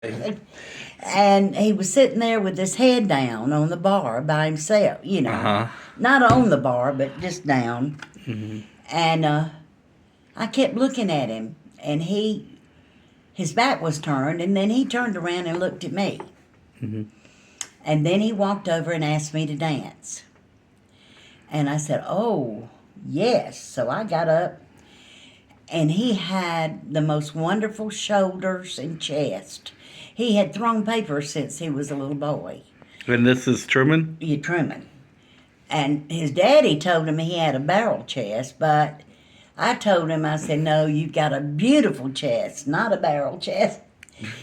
And he was sitting there with his head down on the bar by himself, Uh-huh. not on the bar, but just down. And I kept looking at him, and his back was turned, and then he turned around and looked at me. And then he walked over and asked me to dance. And I said, "Oh, yes." So I got up, and he had the most wonderful shoulders and chest. He had thrown paper since he was a little boy. And this is Truman? Truman. And his daddy told him he had a barrel chest, but I told him, I said, "No, you've got a beautiful chest, not a barrel chest."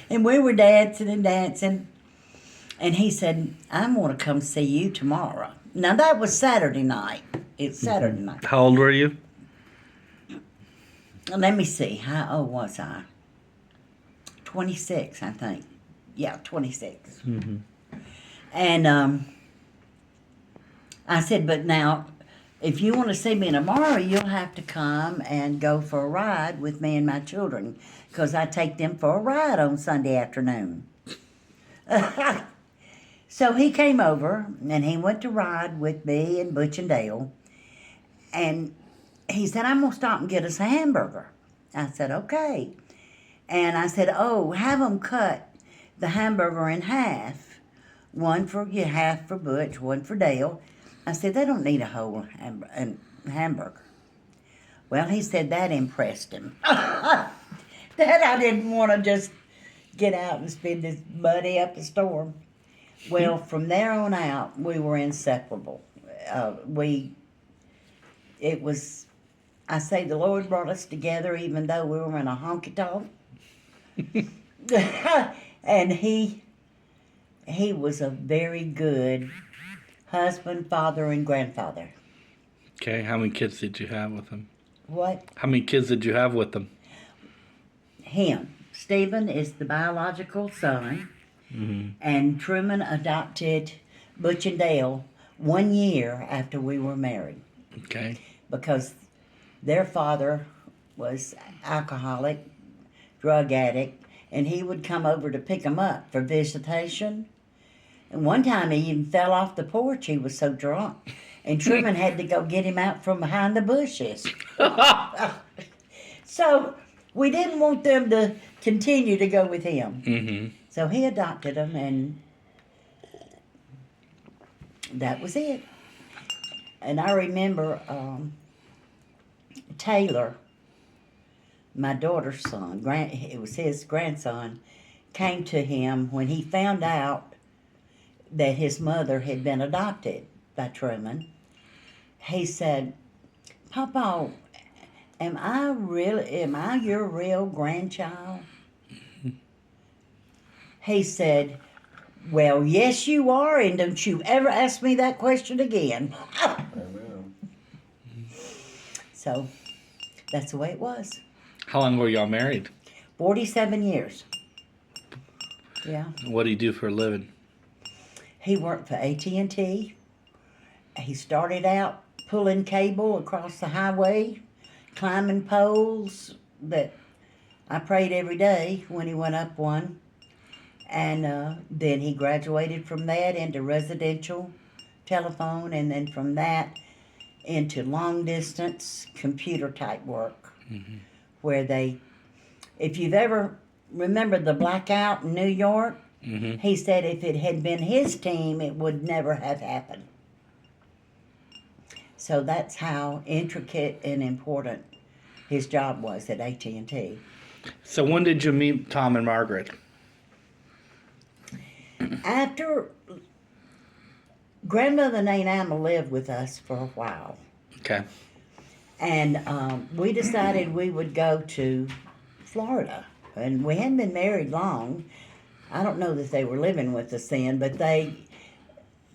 And we were dancing and dancing. And he said, "I'm going to come see you tomorrow." Now, that was Saturday night. It's Saturday night. How old were you? Let me see. How old was I? 26, I think. Yeah, 26. And I said, "But now, if you want to see me tomorrow, you'll have to come and go for a ride with me and my children, because I take them for a ride on Sunday afternoon." So he came over, and he went to ride with me and Butch and Dale. And he said, "I'm going to stop and get us a hamburger." I said, "Okay." And I said, "Oh, have them cut the hamburger in half. Half for Butch, one for Dale." I said, "They don't need a whole hamburger." Well, he said that impressed him. That I didn't want to just get out and spend his money up a storm. Well, from there on out, we were inseparable. I say the Lord brought us together even though we were in a honky-tonk. And he was a very good husband, father, and grandfather. Okay, how many kids did you have with him? What? How many kids did you have with him? Him. Stephen is the biological son, and Truman adopted Butch and Dale 1 year after we were married. Okay. Because their father was alcoholic, drug addict, and he would come over to pick them up for visitation. And one time he even fell off the porch. He was so drunk. And Truman had to go get him out from behind the bushes. So we didn't want them to continue to go with him. So he adopted them, and that was it. And I remember Taylor, my daughter's son, it was his grandson, came to him when he found out that his mother had been adopted by Truman. He said, "Papa, am I your real grandchild?" He said, "Well, yes, you are, and don't you ever ask me that question again." Amen. So that's the way it was. How long were y'all married? 47 years. Yeah. What do you do for a living? He worked for AT&T. He started out pulling cable across the highway, climbing poles that I prayed every day when he went up one. And then he graduated from that into residential telephone, and then from that into long distance computer type work, where if you've ever remembered the blackout in New York, he said if it had been his team, it would never have happened. So that's how intricate and important his job was at AT&T. So when did you meet Tom and Margaret? After Grandmother Nainama lived with us for a while. Okay. And we decided we would go to Florida. And we hadn't been married long. I don't know that they were living with us then, but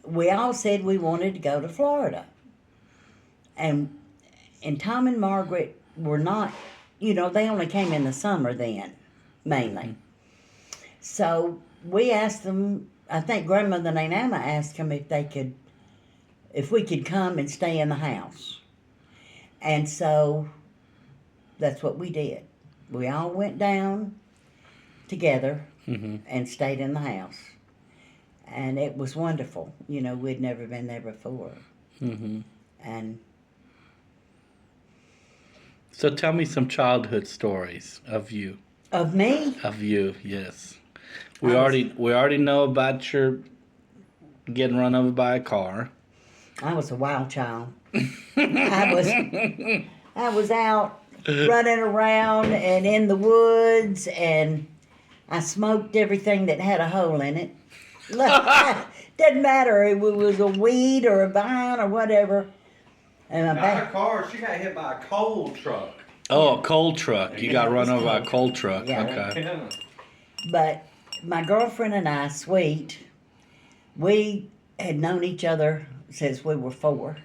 we all said we wanted to go to Florida. And Tom and Margaret were not, they only came in the summer then, mainly. So we asked them, I think Grandmother Nainama asked them if we could come and stay in the house. And so that's what we did. We all went down together and stayed in the house. And it was wonderful. You know, we'd never been there before. And So tell me some childhood stories of you. of me, Of you, yes. I We was- already know about your getting run over by a car. I was a wild child. I was out running around and in the woods, and I smoked everything that had a hole in it. Didn't matter if it was a weed or a vine or whatever. And my Not back, a car. She got hit by a coal truck. Oh, a coal truck. You got run over by a coal truck. Yeah. Okay. Yeah. but my girlfriend and I, Sweet, we had known each other since we were 4.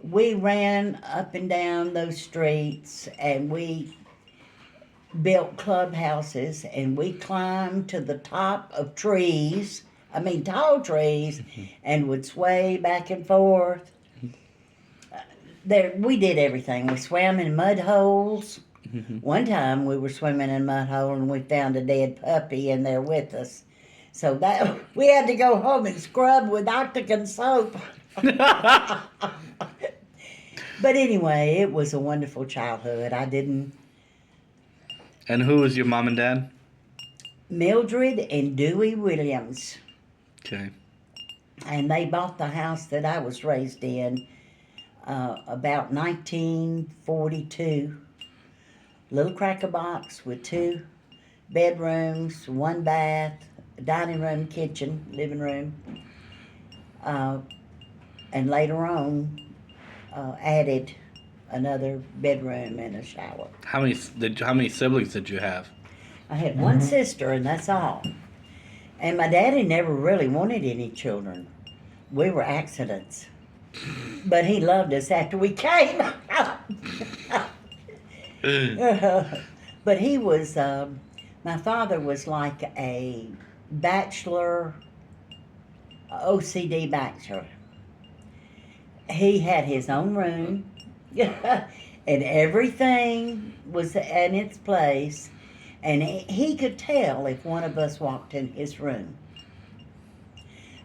We ran up and down those streets, and we built clubhouses, and we climbed to the top of trees. I mean, tall trees, and would sway back and forth. There, we did everything. We swam in mud holes. One time, we were swimming in a mud hole, and we found a dead puppy in there with us. So that we had to go home and scrub with Octagon soap. But anyway, it was a wonderful childhood. I didn't. And who was your mom and dad? Mildred and Dewey Williams, Okay. and they bought the house that I was raised in about 1942. Little cracker box with 2 bedrooms, 1 bath, dining room, kitchen, living room, and later on added another bedroom and a shower. How many siblings did you have? I had 1 sister, and that's all. And my daddy never really wanted any children. We were accidents. But he loved us after we came. But he was, my father was like a bachelor, OCD bachelor. He had his own room, and everything was in its place. And he could tell if one of us walked in his room.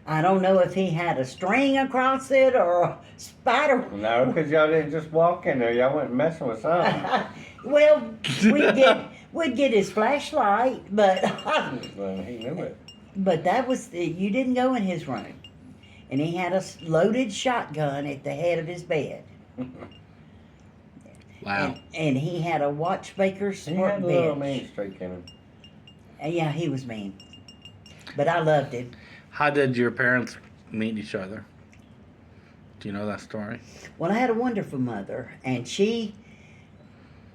I don't know if he had a string across it or a spider. No, because y'all didn't just walk in there. Y'all went messing with something. Well, we'd get his flashlight, but Well, he knew it. but that was you didn't go in his room, and he had a loaded shotgun at the head of his bed. Wow. And he had a watchmaker's He had a little workbench. mean streak in him. Yeah, he was mean, but I loved him. How did your parents meet each other? Do you know that story? Well, I had a wonderful mother, and she,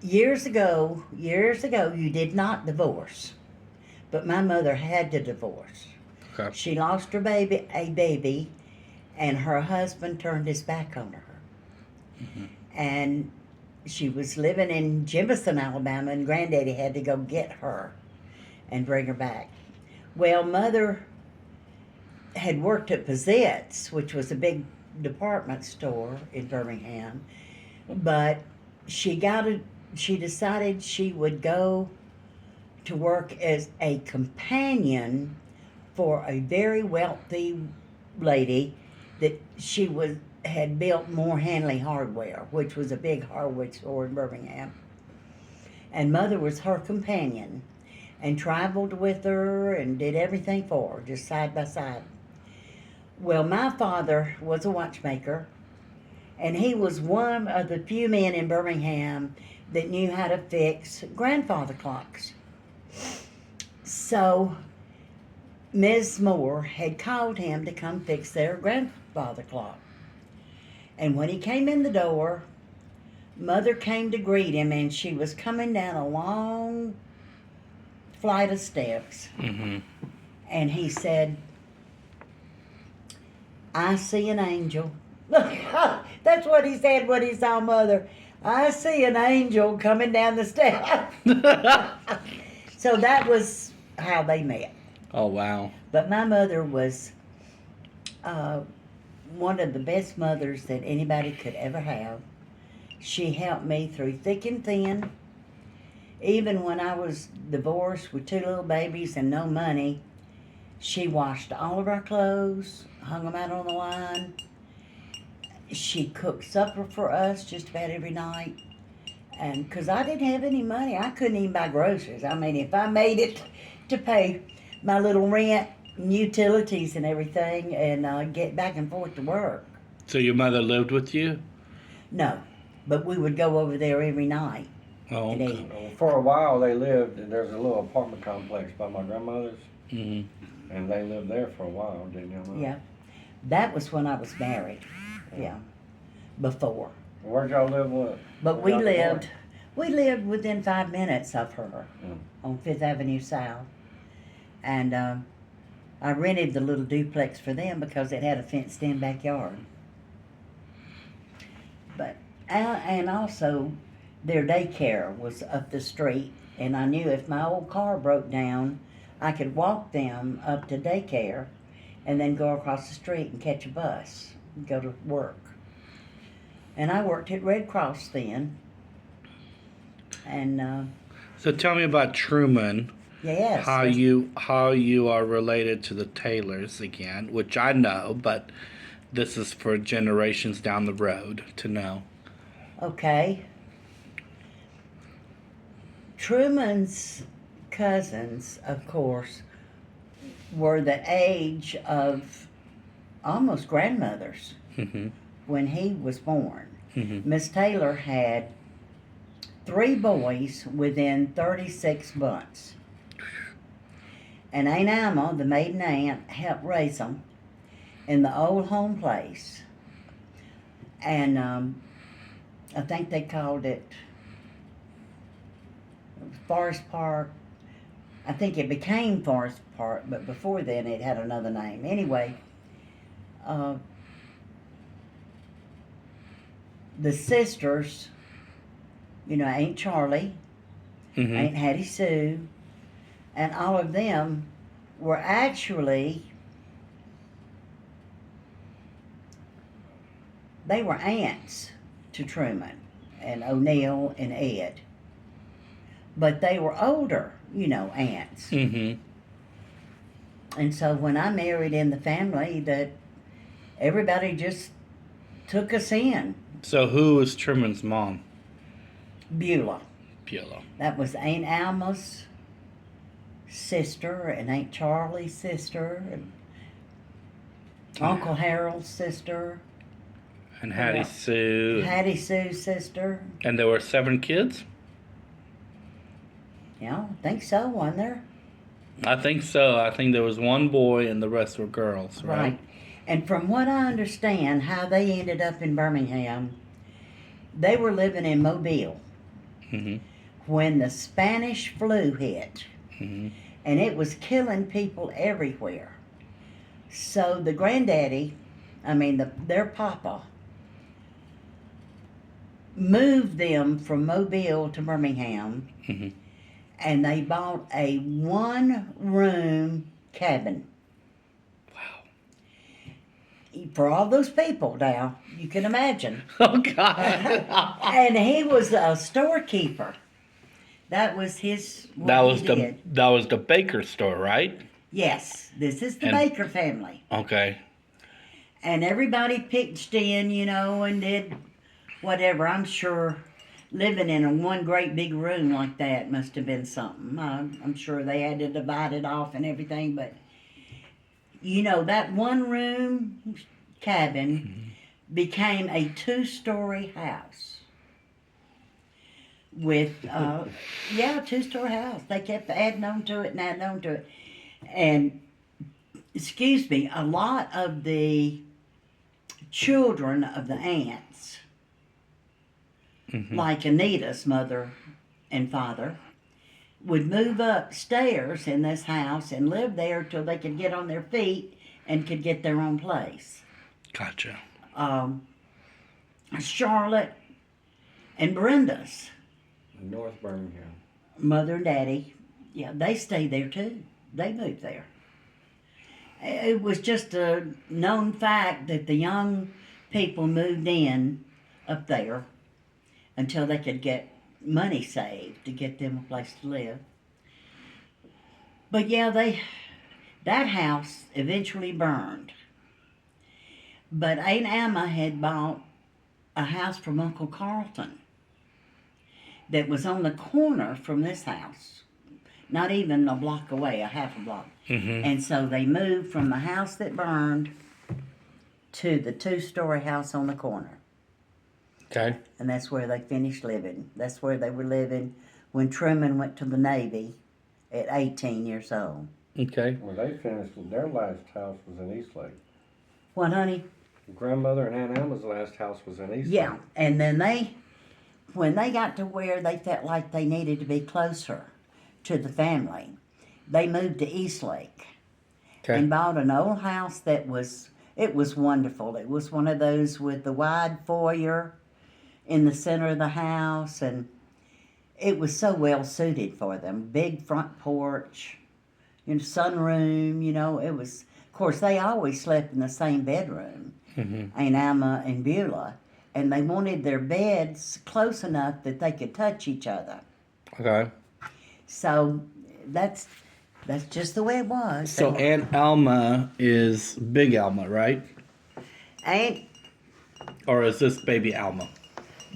years ago, you did not divorce, but my mother had to divorce. Okay. She lost her baby, and her husband turned his back on her. And she was living in Jefferson, Alabama, and Granddaddy had to go get her and bring her back. Well, Mother had worked at Pizette's, which was a big department store in Birmingham, but she decided she would go to work as a companion for a very wealthy lady that had built Moore Hanley Hardware, which was a big hardware store in Birmingham. And Mother was her companion and traveled with her and did everything for her, just side by side. Well, my father was a watchmaker, and he was one of the few men in Birmingham that knew how to fix grandfather clocks. So Ms. Moore had called him to come fix their grandfather clock. And when he came in the door, Mother came to greet him, and she was coming down a long flight of steps. And he said, "I see an angel." That's what he said when he saw Mother. "I see an angel coming down the steps." So that was how they met. Oh, wow. But my mother was one of the best mothers that anybody could ever have. She helped me through thick and thin. Even when I was divorced with 2 little babies and no money, she washed all of our clothes, hung them out on the line. She cooked supper for us just about every night. And because I didn't have any money, I couldn't even buy groceries. I mean, if I made it to pay my little rent and utilities and everything and get back and forth to work. So your mother lived with you? No, but we would go over there every night. Oh, and okay. eat. For a while, they lived, and there's a little apartment complex by my grandmother's, Mm-hmm. and they lived there for a while, didn't you? Yeah. That was when I was married. Yeah. Before. Where'd y'all live with? But where y'all we lived within 5 minutes of her Mm. on 5th Avenue South. And I rented the little duplex for them because it had a fenced in backyard. But, and also their daycare was up the street. And I knew if my old car broke down, I could walk them up to daycare and then go across the street and catch a bus and go to work. And I worked at Red Cross then. And So tell me about Truman. yes, How you are related to the Taylors again, which I know, but this is for generations down the road to know. okay. Truman's cousins, of course, were the age of almost grandmothers Mm-hmm. when he was born. Mm-hmm. Miss Taylor had 3 boys within 36 months. And Aunt Alma, the maiden aunt, helped raise them in the old home place. And I think they called it Forest Park. I think it became Forest Park, but before then it had another name. Anyway, the sisters, you know, Aunt Charlie, Mm-hmm. Aunt Hattie Sue, and all of them were actually, they were aunts to Truman and O'Neill and Ed. But they were older, you know, aunts. Mm-hmm. And so when I married in the family, that everybody just took us in. So who was Truman's mom? Beulah. Beulah. That was Aunt Alma's sister and Aunt Charlie's sister and Uncle Harold's sister. And Hattie Yeah. Sue. Hattie Sue's sister. And there were 7 kids? Yeah, I think so, wasn't there? I think so. I think there was 1 boy and the rest were girls, right? And from what I understand, how they ended up in Birmingham, they were living in Mobile Mm-hmm. when the Spanish flu hit. Mm-hmm. And it was killing people everywhere. So the granddaddy, their papa, moved them from Mobile to Birmingham, Mm-hmm. and they bought a 1-room cabin. Wow. For all those people now, you can imagine. Oh, God. And he was a storekeeper. That was his. That was the baker store, right? Yes, this is the And- Baker family. Okay. And everybody pitched in, you know, and did whatever. I'm sure living in a one great big room like that must have been something. I'm sure they had to divide it off and everything, but you know, that 1-room cabin became a 2-story house. With, 2-story house. They kept adding on to it and adding on to it. And, excuse me, a lot of the children of the aunts, Mm-hmm. like Anita's mother and father, would move upstairs in this house and live there till they could get on their feet and could get their own place. Gotcha. Charlotte and Brenda's North Birmingham. mother and daddy, yeah, they stayed there too. They moved there. It was just a known fact that the young people moved in up there until they could get money saved to get them a place to live. But yeah, that house eventually burned. But Aunt Emma had bought a house from Uncle Carlton that was on the corner from this house, not even a block away, a half a block. Mm-hmm. And so they moved from the house that burned to the 2-story house on the corner. Okay. And that's where they finished living. That's where they were living when Truman went to the Navy at 18 years old. Okay. Well, they finished, their last house was in Eastlake. What, honey? Grandmother and Aunt Emma's last house was in Eastlake. Yeah, and then when they got to where they felt like they needed to be closer to the family, they moved to Eastlake Okay. and bought an old house it was wonderful. It was one of those with the wide foyer in the center of the house, and it was so well suited for them. Big front porch, sunroom, it was, of course, they always slept in the same bedroom, Mm-hmm. Aunt Alma and Beulah, and they wanted their beds close enough that they could touch each other. Okay. So that's just the way it was. So Aunt Alma is Big Alma, right? Aunt Or is this Baby Alma?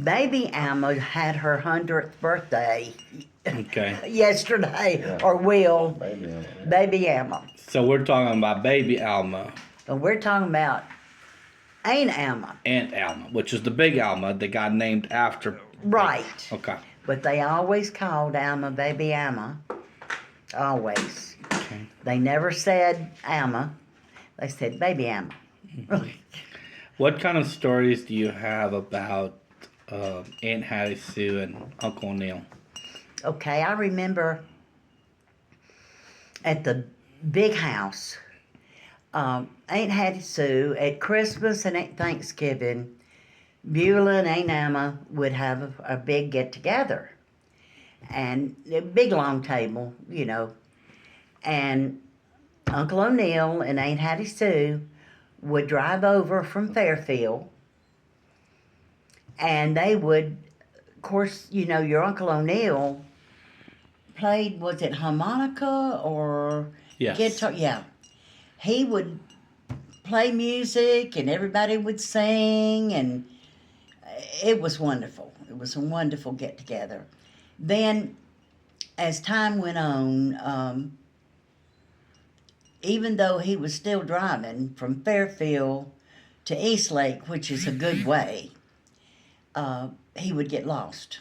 Baby Alma had her 100th birthday Okay. yesterday, Yeah. or will. Baby Emma. Baby Alma. So we're talking about Baby Alma, But we're talking about Aunt Alma. Aunt Alma, which is the Big Alma that got named after. Right. Okay. But they always called Alma Baby Alma. Always. Okay. They never said Alma. They said Baby Alma. What kind of stories do you have about Aunt Hattie Sue and Uncle Neil? Okay, I remember at the big house, Aunt Hattie Sue, at Christmas and at Thanksgiving, Beulah and Aunt Emma would have a big get-together. And a big long table, And Uncle O'Neill and Aunt Hattie Sue would drive over from Fairfield, and they would, of course, your Uncle O'Neill played, was it harmonica or Yes. guitar? Yeah. He would play music and everybody would sing, and it was wonderful. It was a wonderful get together. Then, as time went on, even though he was still driving from Fairfield to Eastlake, which is a good way, he would get lost.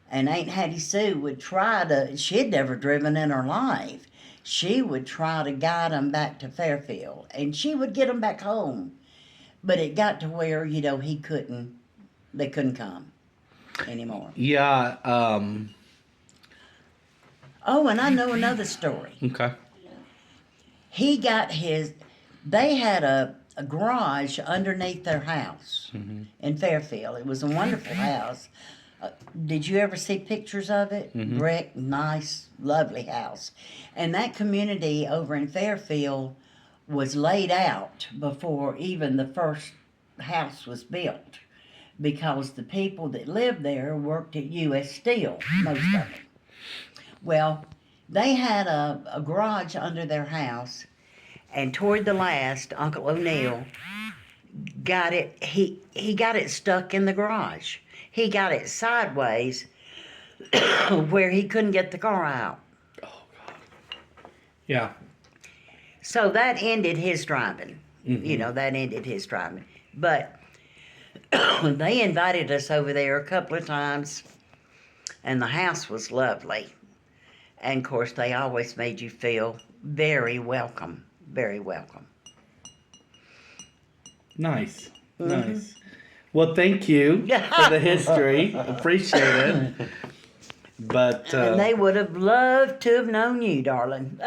And Aunt Hattie Sue would try to, she'd never driven in her life. She would try to guide him back to Fairfield, and she would get him back home. But it got to where, they couldn't come anymore. Yeah. Oh, and I know another story. Okay. They had a garage underneath their house in Fairfield. It was a wonderful house. Did you ever see pictures of it? Mhm. Brick, nice, lovely house. And that community over in Fairfield was laid out before even the first house was built, because the people that lived there worked at U.S. Steel, most of them. Well, they had a garage under their house, and toward the last, Uncle O'Neill got it, he got it stuck in the garage. He got it sideways where he couldn't get the car out. Yeah. So that ended his driving. Mhm. That ended his driving. But they invited us over there a couple of times, and the house was lovely. And of course, they always made you feel very welcome. Very welcome. Nice. Mhm. Nice. Well, thank you for the history. Appreciate it. But And they would have loved to have known you, darling.